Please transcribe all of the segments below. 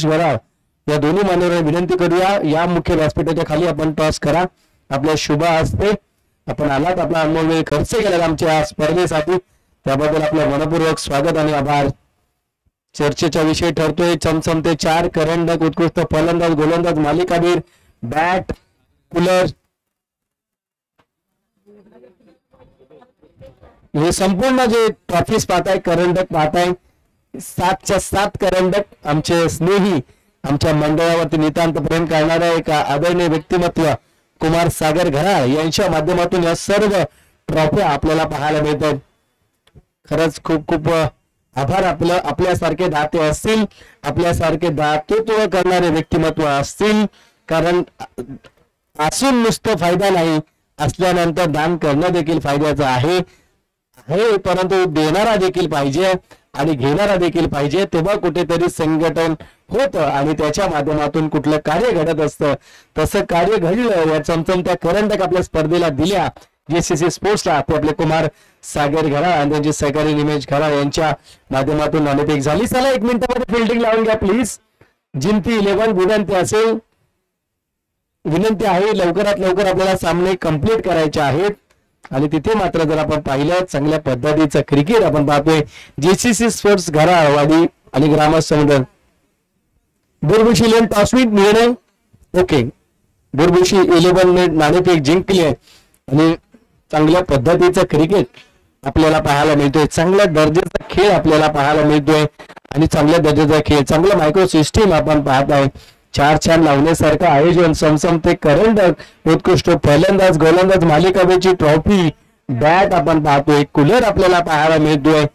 Sports Gharal या दोन्ही मान्यवरांना विनंती करूया, या मुख्य व्यासपीठाच्या खाली आपण टॉस करा. आपल्या शुभ हस्ते आपण आलात, आपला अनुभव वेळ खर्च केला आमच्या स्पर्धेसाठी, त्याबद्दल आपलं मनपूर्वक स्वागत आणि आभार. चर्चेचा विषय ठरतोय चमचमते 4 करंडक, उत्कृष्ट फलंदाज, गोलंदाज, मालिकावीर, बॅट, कूलर, हे संपूर्ण जे ट्रॉफीज पाहताय, करंडक पाहताय, 7च्या 7 करंडक आमचे स्नेही, आमच्या मंडळावरती नितांत प्रेम करणारा एक आदरणीय व्यक्तिमत्व कुमार सागर घराळ यांच्या माध्यमातून या सर्व ट्रॉफ्या आपल्याला पाहायला मिळतात. खरंच खूप खूप आभार. आपल्यासारखे दाते असतील, आपल्यासारखे दातृत्व करणारे व्यक्तिमत्व असतील, कारण असून नुसतं फायदा नाही, असल्यानंतर दान करणं देखील फायद्याचं आहे, परंतु देणारा देखील पाहिजे आणि घेणारा देखील पाहिजे, तेव्हा कुठेतरी संघटन होतं आणि त्याच्या माध्यमातून कुठलं कार्य घडत असतं. तसं कार्य घडलं. या चमचमत्या करंडक आपल्या स्पर्धेला दिल्या JCC स्पोर्ट्सला. ते आपले कुमार सागर घराळ आणि त्यांचे सहकारी निमेश घराळ यांच्या माध्यमातून नाणेफेक झाली. चला 1 मिनिटामध्ये फिल्डिंग लावून घ्या प्लीज. जिंती 11 विनंती असेल, विनंती आहे लवकरात लवकर आपल्याला सामने कंप्लीट करायचे आहेत. आणि तिथे मात्र जर आपण पाहिलं, चांगल्या पद्धतीचं क्रिकेट आपण पाहतोय. JCC स्पोर्ट्स घराळवाडी आणि ग्रामस्थ समुद्र. बुरबुशी लेन टॉसवीत निर्णय ओके. बुरबुशी 11 ने नाणेफेक जिंकली आहे आणि चांगल्या पद्धतीचं क्रिकेट आपल्याला पाहायला मिळतोय, चांगल्या दर्जाचा खेळ आपल्याला पाहायला मिळतोय आणि चांगल्या दर्जाचा खेळ, चांगलं मायक्रो सिस्टीम आपण पाहत आहे. 4 छान लावण्यासारखं आयोजन, समसमते करंडक, उत्कृष्ट फलंदाज, गोलंदाज, मालिकावीरची ट्रॉफी, बॅट आपण पाहतोय, कूलर आपल्याला पाहायला मिळतोय,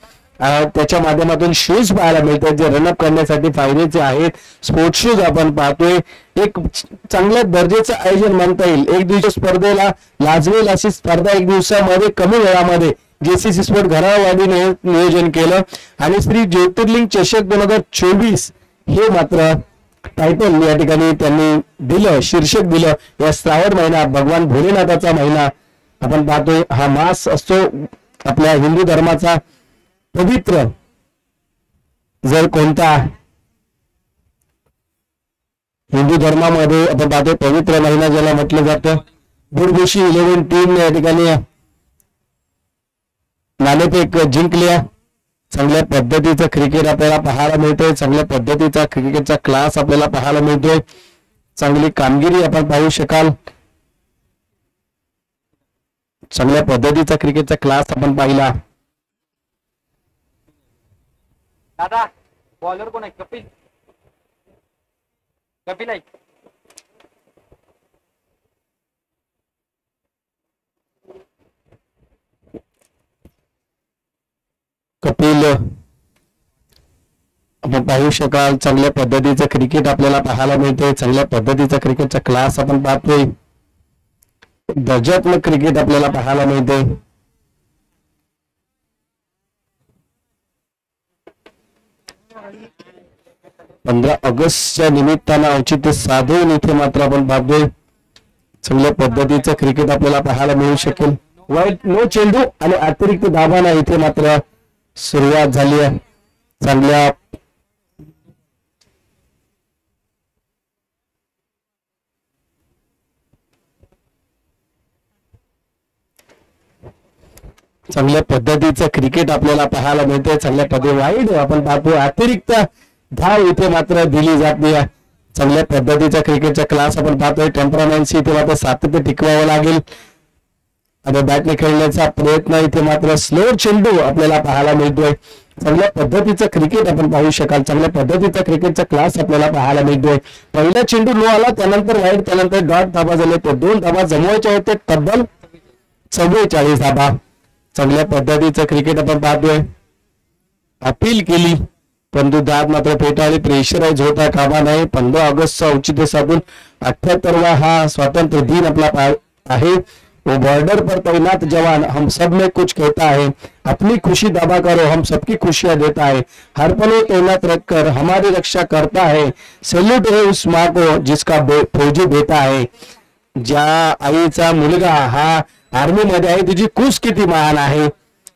त्याच्या माध्यमातून शूज पाहायला मिळतात जे रनअप करण्यासाठी फायद्याचे आहेत. स्पोर्ट्स शूज आपण पाहतोय. एक चांगल्या दर्जाचं आयोजन म्हणता येईल. एक दिवशी स्पर्धेला लाजवेल अशी स्पर्धा 1 दिवसामध्ये कमी वेळामध्ये JCC स्पोर्ट घराळवाडीने नियोजन केलं आणि श्री ज्योतिर्लिंग चषक 2024 हे मात्र टायटल या ठिकाणी त्यांनी दिलं, शीर्षक दिलं. या श्रावण महिना भगवान भोलेनाथाचा महिना आपण पाहतोय. हा मास असतो आपल्या हिंदू धर्माचा पवित्र, जर कोणता हिंदू धर्मामध्ये आपण पाहतोय पवित्र महिना ज्याला म्हटलं जातं. बुरबुशी 11 टीम या ठिकाणी नाणेफेक जिंकल्या. चांगल्या पद्धतीचं क्रिकेट आपल्याला पाहायला मिळतोय, चांगल्या पद्धतीचा क्रिकेटचा क्लास आपल्याला पाहायला मिळतोय, चांगली कामगिरी आपण पाहू शकाल. चांगल्या पद्धतीचा क्रिकेटचा क्लास आपण पाहिला. दादा बॉलर कोण आहे? कपिल. कपिल आहे. कपिल आपण पाहू शकाल. चांगल्या पद्धतीचं क्रिकेट आपल्याला पाहायला मिळतोय, चांगल्या पद्धतीचा क्रिकेटचा क्लास आपण पाहतोय, दर्जात्मक क्रिकेट आपल्याला पाहायला मिळतोय. 15 ऑगस्टच्या निमित्तानं औचित्य साधून इथे मात्र आपण पाहतोय चांगल्या पद्धतीचं क्रिकेट आपल्याला पाहायला मिळू शकेल. वाईट नो चेंडू आणि अतिरिक्त धावांना इथे मात्र सुरुवात झाली आहे. चांगल्या चांगल्या पद्धतीचं क्रिकेट आपल्याला पाहायला मिळते. चांगल्या पद्धती वाईड आपण पाहतो, अतिरिक्त धाव इथे मात्र दिली जाते. चांगल्या पद्धतीचा क्रिकेटचा क्लास आपण पाहतोय. टेम्परामेंटशी इथे मात्र सातत्य टिकवावं लागेल आणि बॅटने खेळण्याचा प्रयत्न इथे मात्र स्लो चेंडू आपल्याला पाहायला मिळतोय. चांगल्या पद्धतीचं क्रिकेट आपण पाहू शकाल. चांगल्या पद्धतीचा क्रिकेटचा क्लास आपल्याला पाहायला मिळतोय. पहिला चेंडू नो आला, त्यानंतर वाईड, त्यानंतर डॉट धाबा झाले, ते 2 धाबा जमवायचे होते, तब्बल 44 धाबा. चांगल्या पद्धतीचं क्रिकेट आपण पाहतोय. अपील केली परंतु दाद मात्र फेटाळली. प्रेशराइज होता कामा नाही. 15 ऑगस्टचा औचित्य साधून 78वा हा स्वातंत्र्य दिन आपला आहे. वो बॉर्डर पर तैनात जवान हम सब में कुछ कहता है, अपनी खुशी दावा करो हम सबकी खुशियां देता है, हर पल तैनात रखकर हमारी रक्षा करता है, सैल्यूट है उस माँ को जिसका फौजी बेटा है. ज्या आईचा मुलगा हा आर्मी मध्ये आहे, तुझी कूस किती महान आहे.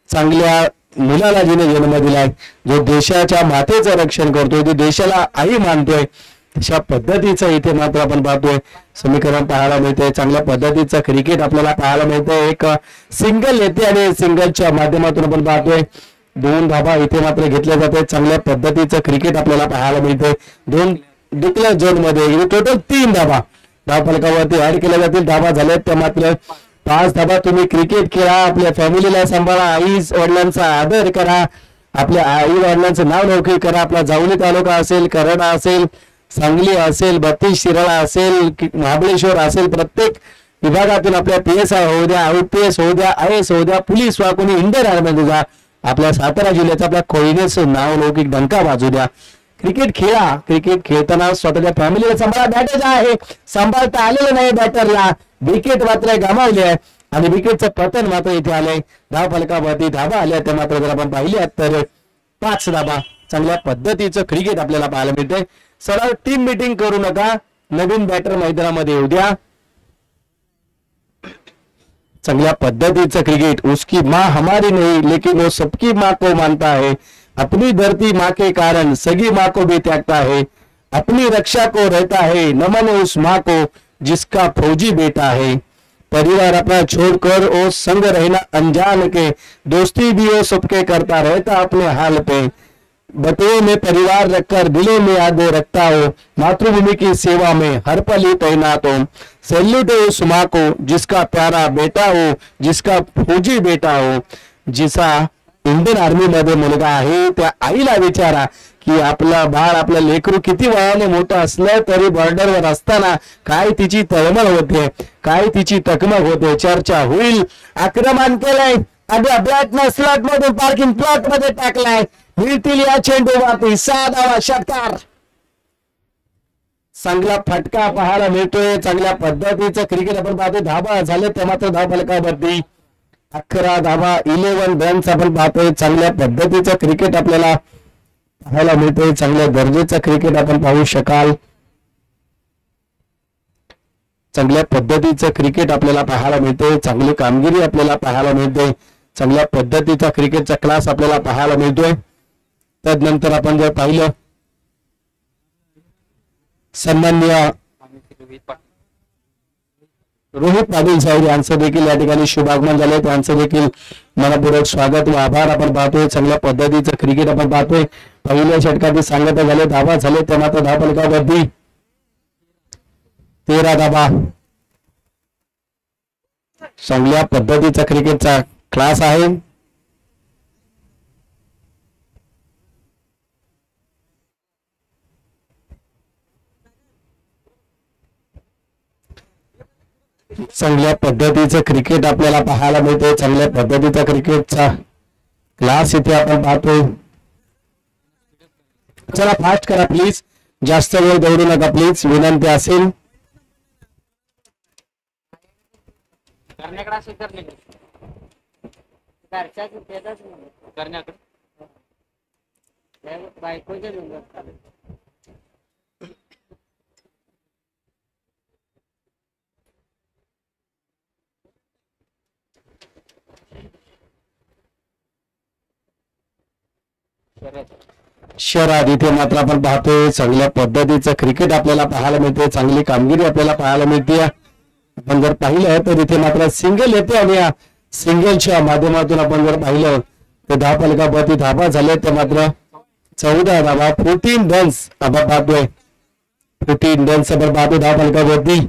चांगल्या मुलाला जिने जन्म दिलाय, जो देशाच्या मातेचं रक्षण करतोय, जो देशाला आई मानतोय, अशा पद्धतीचं इथे मात्र आपण पाहतोय समीकरण पाहायला मिळतंय. चांगल्या पद्धतीचं क्रिकेट आपल्याला पाहायला मिळतंय. एक सिंगल येते आणि सिंगलच्या माध्यमातून आपण पाहतोय 2 धाबा इथे मात्र घेतल्या जाते. चांगल्या पद्धतीचं क्रिकेट आपल्याला पाहायला मिळतंय. 2 डिक्लेअर झोन मध्ये टोटल 3 धाबा धाव फलकावरती ऍड केल्या जातील. धाबा झाल्यात त्या मात्र 5 धाबा. तुम्ही क्रिकेट खेळा, आपल्या फॅमिलीला सांभाळा, आई वडिलांचा आदर करा, आपल्या आई वडिलांचं नाव लौकिक करा. आपला जावली तालुका असेल, करडा असेल, सांगली असेल, बत्तीस शिराळा असेल, महाबळेश्वर असेल, प्रत्येक विभागातून आपल्या PSI होऊ द्या, IPS होऊ द्या, IS होऊ द्या, पोलीस वा कोणी इंडियन आर्मीमध्ये जा, आपल्या सातारा जिल्ह्याचं आपल्या कोयनेचं नाव लौकिक डंका वाजू द्या. क्रिकेट खेळा. क्रिकेट खेळताना स्वतःच्या फॅमिलीला सांभाळा. बॅटर आहे, सांभाळता आलेलं नाही बॅटरला. विकेट मात्र गमावली आहे आणि विकेटचं पतन मात्र इथे आलंय. धाव फलकावरती धाबा आल्या त्या मात्र जर आपण पाहिल्या तर 5 धाबा. चांगल्या पद्धतीचं क्रिकेट आपल्याला पाहायला मिळतंय. सरळ टीम मीटिंग करू नका, नवीन बॅटर मैदानामध्ये येऊ द्या. चांगल्या पद्धतीचं क्रिकेट. उसकी माँ हमारी नहीं लेकिन वो सबकी माँ को मानता है. अपनी धरती माँ के कारण सगी माँ को भी त्यागता है. अपनी रक्षा को रहता है, नमन उस माँ को जिसका फौजी बेटा है. परिवार अपना छोड़कर वो संग रहना अनजान के, दोस्ती भी वो सबके करता रहता अपने हाल पे. बटुए में परिवार रखकर दिलों में यादें रखता हो, मातृभूमि की सेवा में हर पल ही तैनात हो. सैल्यूट है उस माँ को जिसका प्यारा बेटा हो, जिसका फौजी बेटा हो. जिसा इंडियन आर्मी मध्ये मुलगा आहे त्या आईला विचारा की आपलं बाळ, आपलं लेकरू किती वयाने मोठं असलं तरी बॉर्डरवर असताना काय तिची तळमळ होते, काय तिची तकमक होते. चर्चा होईल. आक्रमण केलंय, अद्या बॅट न स्लॉट मधून पार्किंग प्लॉट मध्ये टाकलाय. मिळतील या चेंडूवरती 6 धावा. षटकार. चांगला फटका पाहायला मिळतोय. चांगल्या पद्धतीचं क्रिकेट आपण पाहतोय. धाबा झाले ते मात्र धाव फलकावरती 11 धाबा, 11 रन्स आपण पाहतोय. चांगल्या पद्धतीचं क्रिकेट आपल्याला पाहायला मिळतोय. चांगल्या दर्जाचं क्रिकेट आपण पाहू शकाल. चांगल्या पद्धतीचं क्रिकेट आपल्याला पाहायला मिळतंय. चांगली कामगिरी आपल्याला पाहायला मिळते. चांगल्या पद्धतीचा क्रिकेटचा क्लास आपल्याला पाहायला मिळतोय. तदनंतर आपण जर पाहिलं सन्माननीय रोहित पाटील साहेब यांचं देखील या ठिकाणी शुभागमन झाले. त्यांचं देखील मनपूर्वक स्वागत व आभार आपण पाहतोय. चांगल्या पद्धतीचं क्रिकेट आपण पाहतोय. पहिल्या षटकातील सांगता झाले, धावा झाले त्या मात्र धाव फलकावरती 13 धावा. चांगल्या पद्धतीचा क्रिकेटचा क्लास आहे. चांगल्या पद्धतीचं क्रिकेट आपल्याला पाहायला मिळते. चांगल्या पद्धतीचा क्रिकेटचा क्लास इथे आपण पाहतोय. चला फास्ट करा प्लीज, जास्त वेळ दौडू नका प्लीज, विनंती असेल. करण्याकडे असेल करण्याकडे बायकोच्या शहरात इथे मात्र आपण पाहतोय चांगल्या पद्धतीचं क्रिकेट आपल्याला पाहायला मिळते. चांगली कामगिरी आपल्याला पाहायला मिळते. आपण जर पाहिलं तर इथे मात्र सिंगल येते आणि या सिंगलच्या माध्यमातून आपण जर पाहिलं तर धाव फलकावरती धाबा झाले तर मात्र 14 धाबा, 14 रन्स आपण पाहतोय. 14 रन्स आपण पाहतोय धाव फलकावरती.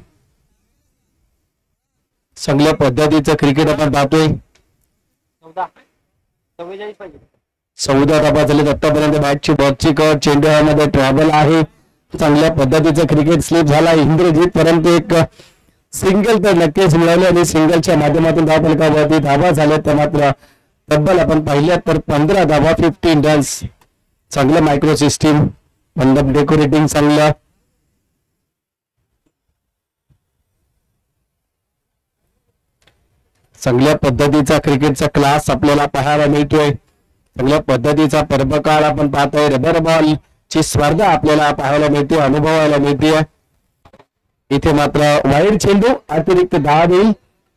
चांगल्या पद्धतीचं क्रिकेट आपण पाहतोय. 14 धाबा झाले आतापर्यंत. बॅटची बॉक्सची कट, चेंडूमध्ये ट्रॅव्हल आहे. चांगल्या पद्धतीचं क्रिकेट स्लिप झाला इंद्रजीत, परंतु एक सिंगल तर नक्कीच मिळाले आणि सिंगलच्या माध्यमातून धाव फलकावरती धाबा झाल्या तर मात्र तब्बल आपण पाहिल्या तर 15 धाबा, 15 रन्स. चांगलं मायक्रो सिस्टीम, मंडप डेकोरेटिंग चांगलं. चांगल्या पद्धतीचा क्रिकेटचा क्लास आपल्याला पाहायला मिळतोय. चांगल्या पद्धतीचा पर्वकाळ आपण पाहतोय. रबर बॉल ची स्पर्धा आपल्याला पाहायला मिळते, अनुभवायला मिळते. इथे मात्र वाईड चेंडू अतिरिक्त धाव देईल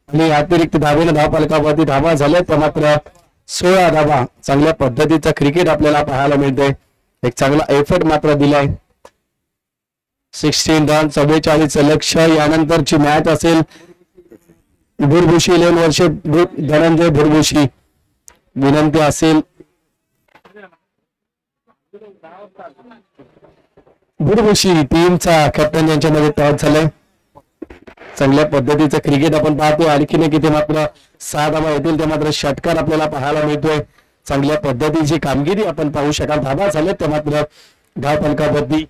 आणि अतिरिक्त धावेने धाव फलकावरती धावा झाल्या तर मात्र 16 धावा. चांगल्या पद्धतीचा क्रिकेट आपल्याला पाहायला मिळतोय. एक चांगला एफर्ट मात्र दिलाय. 16 रन 44 लक्ष्य. यानंतरची मॅच असेल भुरभुशी 11 वर्षे धनंजय भुरभुशी. विनंती असेल भुरभुशी टीमचा कॅप्टन यांच्यामध्ये टॉस झालाय. चांगल्या पद्धतीचं क्रिकेट आपण पाहतोय. आणखीन एक इथे मात्र 6 धावा येतील. ते मात्र षटकार आपल्याला पाहायला मिळतोय. चांगल्या पद्धतीची कामगिरी आपण पाहू शकाल. धावा झाल्या त्या मात्र धाव फलकावरती.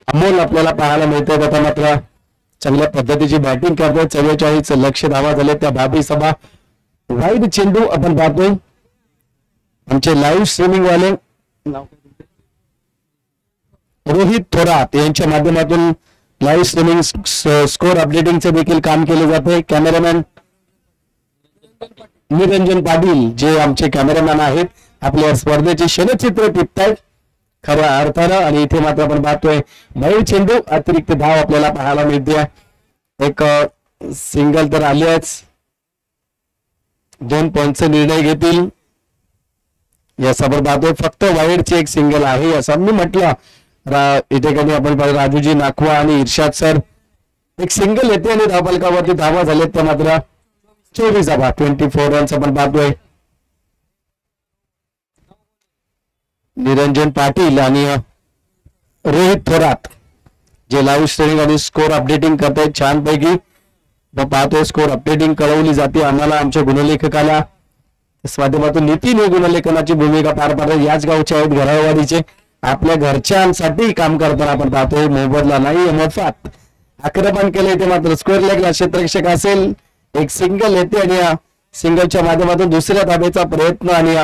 अमोल आपल्याला पाहायला मिळतोय. आता मात्र चांगल्या पद्धतीची बॅटिंग करतोय. 44 लक्ष धावा झाले त्या बाबी सभा. वाईड चेंडू आपण पाहतोय. आमचे लाईव्ह स्ट्रीमिंग वाले रोहित थोरात यांच्या माध्यमातून लाईव्ह स्ट्रीमिंग स्कोर अपडेटिंगचे देखील काम केले जाते. कॅमेरामॅन निरंजन पाटील जे आमचे कॅमेरामॅन आहेत आपल्या स्पर्धेचे शरचित्र टिपतायत खऱ्या अर्थानं. आणि इथे मात्र आपण पाहतोय वाईड चेंडू अतिरिक्त धाव आपल्याला पाहायला मिळते. एक सिंगल तर आली आहेच. 2 पॉईंटचा निर्णय घेतील या सभर पाहतोय. फक्त वाईडची एक सिंगल आहे असं मी म्हटलं. इथे कधी आपण राजूजी नाखवा आणि इर्शाद सर एक सिंगल येते आणि धावफलकावरती धावा झालेत त्या मात्र 24 धावा 24 रन्स आपण पाहतोय. निरंजन पाटील आणि रोहित थोरात जे लाईव्ह स्ट्रीमिंग आणि स्कोर अपडेटिंग करतायत छानपैकी. पाहतोय स्कोर अपडेटिंग कळवली जाते आम्हाला आमच्या गुणलेखकाला. माध्यमातून नितीन हे गुणलेखनाची भूमिका पार पाडतात. याच गावचे आहेत घरावाडीचे. आपल्या घरच्यांसाठी काम करताना आपण पाहतोय. मोबदला नाही मोफत. आक्रमण केले ते मात्र स्कोअर लेगला क्षेत्ररक्षक असेल. एक सिंगल येते आणि या सिंगलच्या माध्यमातून दुसऱ्या धावेचा प्रयत्न आणि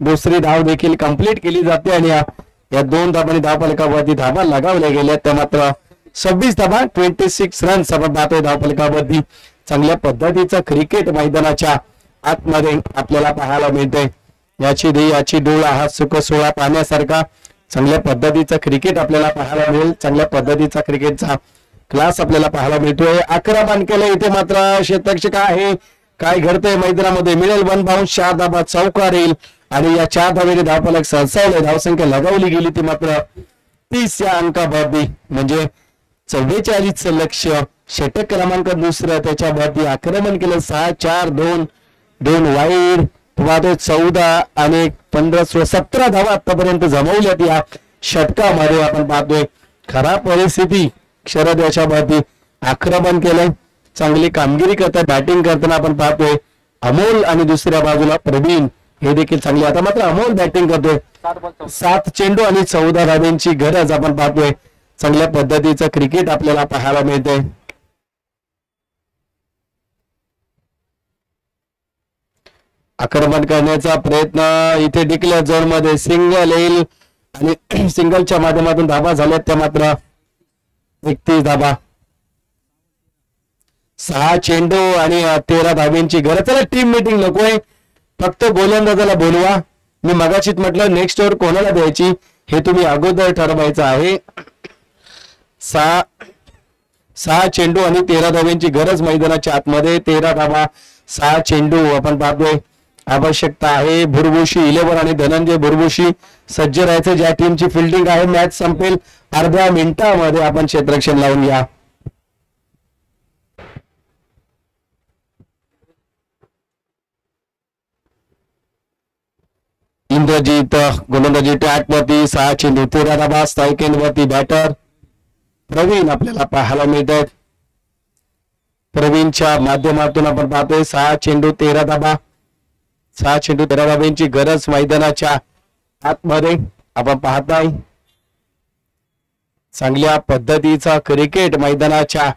दुसरी धाव देखील कंप्लीट केली जाते. आणि या 2 धावांनी धावफलकावरती धावा लगावल्या गेल्या त्या मात्र 26 धावा 26 रन्स आपण पाहतोय धावफलकावरती. चांगल्या पद्धतीचं क्रिकेट मैदानाच्या आतमध्ये आपल्याला पाहायला मिळतंय. याची डोळा हा सुख सोहळा पाहण्यासारखा चांगल्या पद्धतीचं क्रिकेट आपल्याला पाहायला मिळेल. चांगल्या पद्धतीचा क्रिकेटचा क्लास आपल्याला पाहायला मिळतोय. आक्रमण केलं इथे मात्र क्षेत्ररक्षक आहे. काय घडतंय मैदानामध्ये मिळेल 1 बाउन्स 4 धावा चौकार येईल आणि या 4 धावेने धावफलक सरसावले. धावसंख्या लगावली गेली ती मात्र 30 या अंकाभरती म्हणजे 44 लक्ष. षटक क्रमांक दुसरं त्याच्यावरती आक्रमण केलं. 6 4 2 वाईड 14 आणि 15 17 धावा आतापर्यंत जमवल्यात या षटकामध्ये आपण पाहतोय. खराब परिस्थिती शरद याच्यावरती आक्रमण केलंय. चांगली कामगिरी करतात बॅटिंग करताना आपण पाहतोय. अमोल आणि दुसऱ्या बाजूला प्रवीण हे देखील चांगले. आता मात्र अमोल बॅटिंग करतोय. 7 चेंडू आणि 14 धावांची गरज आपण पाहतोय. चांगल्या पद्धतीचं क्रिकेट आपल्याला पाहायला मिळतंय. आक्रमण करण्याचा प्रयत्न इथे डिक्लेअर झोन मध्ये सिंगल येईल आणि सिंगलच्या माध्यमातून धावा झाल्यात त्या मात्र 31 धावा. 6 चेंडू आणि 13 धावांची गरज. चला टीम मीटिंग नकोय फक्त गोलंदाजाला बोलवा. मी मगाशीच म्हटलं नेक्स्ट ओव्हर कोणाला द्यायची हे तुम्ही अगोदर ठरवायचं आहे. 6 चेंडू आणि 13 धावांची गरज मैदानाच्या आतमध्ये. 13 धावा 6 चेंडू आपण पाहतोय. आवश्यकता आहे भुरभुशी 11 आणि धनंजय भुरभुशी सज्ज राहायचं. ज्या टीमची फिल्डिंग आहे मॅच संपेल अर्ध्या मिनिटामध्ये. आपण क्षेत्ररक्षण लावून घ्या. इंद्रजीत गोलंदाजी ट्रॅक वरती 6 चेंडू 13 धावा. स्ट्राईक वरती बॅटर प्रवीण आपल्याला पाहायला मिळत आहेत. प्रवीणच्या माध्यमातून आपण पाहतोय 6 चेंडू 13 धावा. 6 चेंडू 13 धावांची गरज मैदानाच्या आतमध्ये आपण पाहताय. चांगल्या पद्धतीचा क्रिकेट मैदानाच्या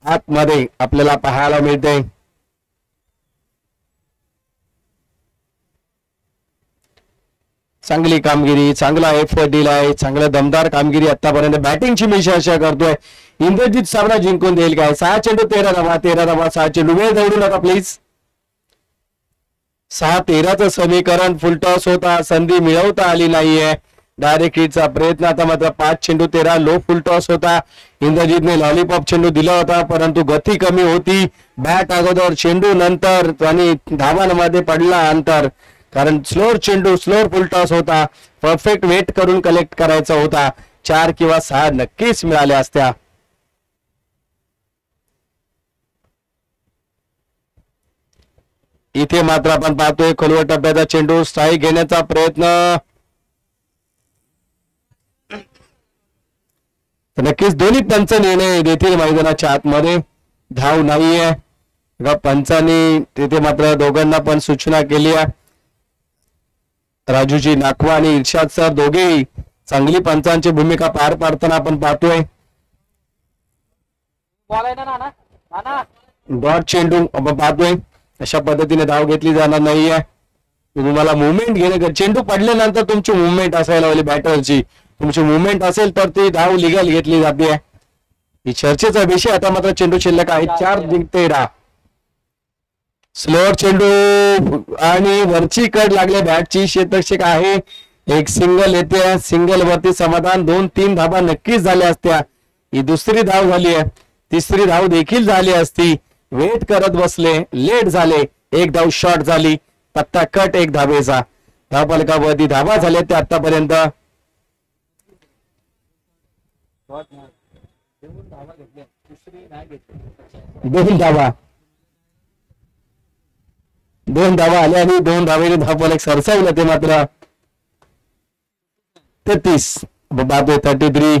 आतमध्ये आपल्याला पाहायला मिळते. चांगली कामगिरी चांगला एफर्ट दिलाय. चांगला दमदार कामगिरी आतापर्यंत. बॅटिंगची मी चर्चा करतोय. इंद्रजीत सामना जिंकून देईल काय. 6 चेंडू 13 धावा 13 धावा 6 चेंडू. वेळ दौडू नका प्लीज. 6-13चं समीकरण. फुलटॉस होता, संधी मिळवता आली नाहीये. डायरेक्ट हिटचा प्रयत्न. आता मात्र 5-13 लो फुलटॉस होता. इंद्रजितने लॉलीपॉप चेंडू दिला होता, परंतु गती कमी होती. बॅट अगोदर, चेंडू नंतर आणि धावांमध्ये पडला अंतर. कारण स्लोअर चेंडू, स्लोअर फुलटॉस होता. परफेक्ट वेट करून कलेक्ट करायचा होता. 4 किंवा 6 नक्कीच मिळाल्या असत्या. इथे मात्र आपण पाहतोय खोलवर टप्प्याचा चेंडू. स्ट्राईक घेण्याचा प्रयत्न. नक्कीच दोन्ही पंच निर्णय देतील मैदानाच्या आतमध्ये. धाव नाहीये. पंचांनी तिथे मात्र दोघांना पण सूचना केली आहे. राजूजी नाखवा आणि इर्शाद सर दोघेही चांगली पंचांची भूमिका पार पाडताना आपण पाहतोय. डॉट चेंडू आपण पाहतोय. अशा पद्धतीने धाव घेतली जाणार नाहीये. तुम्हाला मुवमेंट घेणे, चेंडू पडल्यानंतर तुमची मुवमेंट असायला हवी. बॅटरची तुमची मुवमेंट असेल तर ती धाव लिगल घेतली जाते. ही चर्चेचा विषय. आता मात्र चेंडू शिल्लक आहे. 4-13. स्लोअर चेंडू आणि वरची कड लागले बॅटची. क्षेत्ररक्षक आहे. एक सिंगल येते. सिंगल वरती समाधान. 2-3 धावा नक्कीच झाल्या असत्या. ही दुसरी धाव झाली आहे. तिसरी धाव देखील झाली असती. वेट करत बसले, लेट झाले. एक धाव शॉर्ट झाली. पत्ता कट 1 धावेचा. धावफलकावरती धावा झाल्या त्या आतापर्यंत. 2 धावा. 2 धावा आल्या आणि 2 धावेने धावफलक सरसावलं. ते मात्र 33 बाबे 33.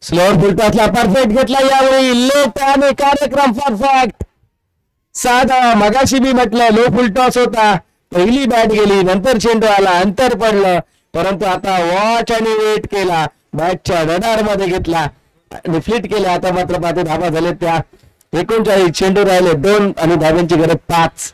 स्लोअर फुलटॉसला परफेक्ट घेतला यावेळी. लेट आणि कार्यक्रम परफेक्ट. साधा. मगाशी मी म्हटलं लो फुलटॉस होता. पहिली बॅट गेली, नंतर चेंडू आला, अंतर पडलं, परंतु आता वॉच आणि वेट केला. बॅटच्या रडार मध्ये घेतला आणि फ्लिट केला. आता मात्र 5 धावा झाले त्या. 39 चेंडू राहिले 2 आणि धाव्यांची गरज 5.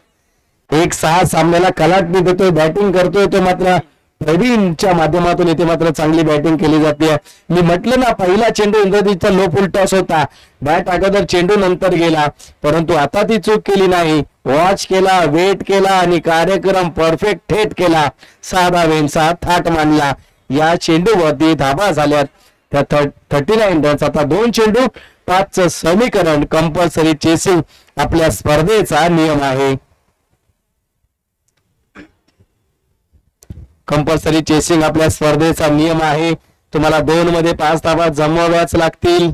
1-6 सामन्याला कलाटणी देतोय. बॅटिंग करतोय तो मात्र प्रवीणच्या माध्यमातून. इथे मात्र चांगली बॅटिंग केली जाते. मी म्हटलं ना, पहिला चेंडू इंद्रजितचा लो फुल टॉस होता. बॅट अगोदर, चेंडू नंतर गेला, परंतु आता ती चूक केली नाही. वॉच केला, वेट केला आणि कार्यक्रम परफेक्ट थेट केला. 6 धावेंचा थाट मानला. या चेंडूवरती धाबा झाल्यात त्या 39 रन्स. आता 2 चेंडू 5चं समीकरण. कंपल्सरी चेसिंग आपल्या स्पर्धेचा नियम आहे. कंपल्सरी चेसिंग आपल्या स्पर्धेचा नियम आहे. तुम्हाला 2 मध्ये 5 धावा जमवाव्याच लागतील.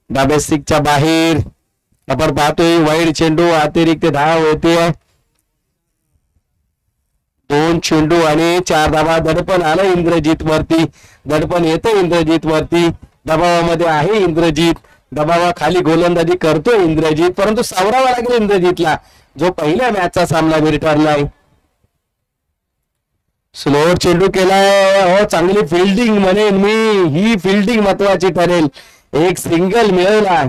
डाब्या स्टिकच्या बाहेर आपण पाहतोय वाईड चेंडू, अतिरिक्त धाव होते. 2 चेंडू आणि 4 धावा. दडपण आलं इंद्रजित वरती. दडपण येतं इंद्रजित वरती. दबावामध्ये आहे इंद्रजित. दबावाखाली गोलंदाजी करतोय इंद्रजित, परंतु सावरावा लागेल इंद्रजितला, जो पहिल्या मॅचचा सामना ठरलाय. स्लोअर चेंडू केलाय. हो, चांगली फिल्डिंग म्हणेन मी. ही फिल्डिंग महत्वाची ठरेल. एक सिंगल मिळवला,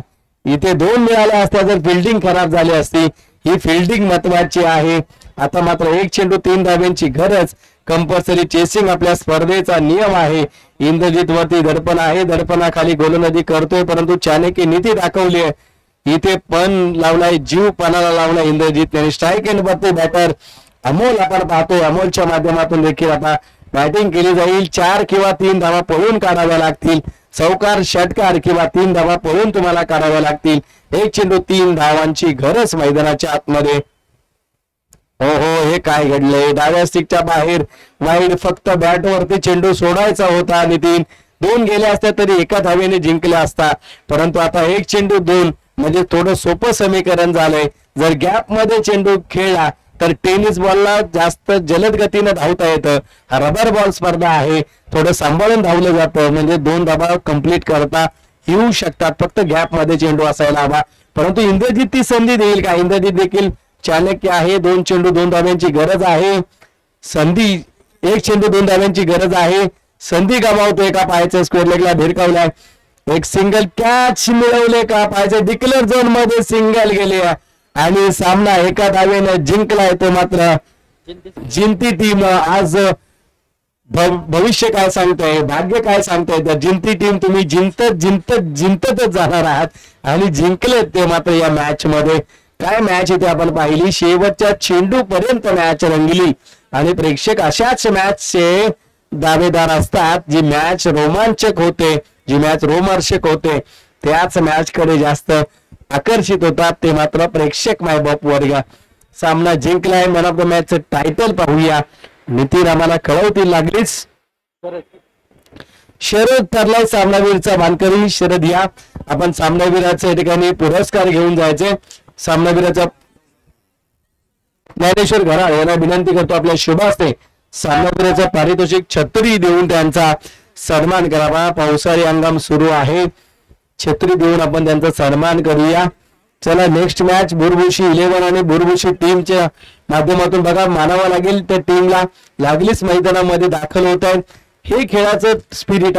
इथे 2 मिळाल्या असत्या जर फिल्डिंग खराब झाली असती. ही फिल्डिंग महत्वाची आहे. आता मात्र 1 चेंडू 3 धाब्यांची गरज. कंपल्सरी चेसिंग आपल्या स्पर्धेचा नियम आहे. इंद्रजित वरती दडपण आहे. दडपणाखाली गोलंदाजी करतोय, परंतु चाणक्य नीती दाखवली आहे. इथे पण लावलाय, जीव पणाला लावला इंद्रजित. आणि स्ट्राईक एंड वरती बॅटर अमोल आपण पाहतोय. अमोलच्या माध्यमातून देखील आता बॅटिंग केली जाईल. 4 किंवा 3 धावा पळून काढाव्या लागतील. चौकार, षटकार किंवा 3 धावा पळून तुम्हाला काढाव्या लागतील. 1 चेंडू 3 धावांची गरज मैदानाच्या आतमध्ये. हो हो, हे काय घडलंय? डाव्या स्टिकच्या बाहेर वाईड. फक्त बॅटवरती चेंडू सोडायचा होता. नितीन 2 गेल्या असत्या तरी 1 धावेने जिंकल्या असता, परंतु आता 1 चेंडू 2 म्हणजे थोडं सोपं समीकरण झालंय. जर गॅप मध्ये चेंडू खेळला तर टेनिस बॉलला जास्त जलद गतीने धावता येतं. हा रबर बॉल स्पर्धा आहे. थोडं सांभाळून धावलं जातं, म्हणजे 2 धावा कंप्लीट करता येऊ शकतात. फक्त गॅप मध्ये चेंडू असायला हवा. परंतु इंद्रजित ती संधी देईल का? इंद्रजित देखील चाणक्य आहे. 2 चेंडू 2 धाव्यांची गरज आहे. संधी 1 चेंडू 2 धाव्यांची गरज आहे. संधी गमावतोय का? पाहायचं. स्क्वेअर लेगला भिरकावलाय. एक सिंगल कॅच मिळवले का? पाहायचं. डिक्लेअर झोन मध्ये सिंगल गेले आणि सामना 1 धावेने जिंकलाय. तो मात्र जिंती टीम. आज भविष्य काय सांगताय, भाग्य काय सांगताय? तर जिंती टीम तुम्ही जिंकतच जाणार आहात आणि जिंकलेत ते मात्र या मॅच मध्ये. काय मॅच इथे आपण पाहिली, शेवटच्या चेंडू पर्यंत मॅच रंगली आणि प्रेक्षक अशाच मॅचचे दावेदार असतात, जी मॅच रोमांचक होते, जी मॅच रोमहर्षक होते, त्याच मॅच कडे जास्त आकर्षित होतात ते मात्र प्रेक्षक मायबाप वर्ग. सामना जिंकलाय, मन ऑफ द मॅच टायटल पाहूया. नितीन आम्हाला कळवतील लागलीच. शरद ठरलाय सामनावीरचा मानकरी. शरद या आपण सामनावीराच्या या ठिकाणी पुरस्कार घेऊन जायचे. सामनावीराचा ज्ञानेश्वर घराळ यांना विनंती करतो आपल्या शुभ हस्ते सामनावीराचा पारितोषिक छत्री देऊन त्यांचा सन्मान करावा. पावसाळी हंगाम सुरू आहे, छत्री देऊन आपण त्यांचा सन्मान करूया. चला नेक्स्ट मॅच बुरबुशी 11 आणि बुरबुशी टीमच्या माध्यमातून बघा मानावं लागेल त्या टीमला. लागलीच मैदानामध्ये दाखल होत आहेत. हे खेळाचं स्पिरिट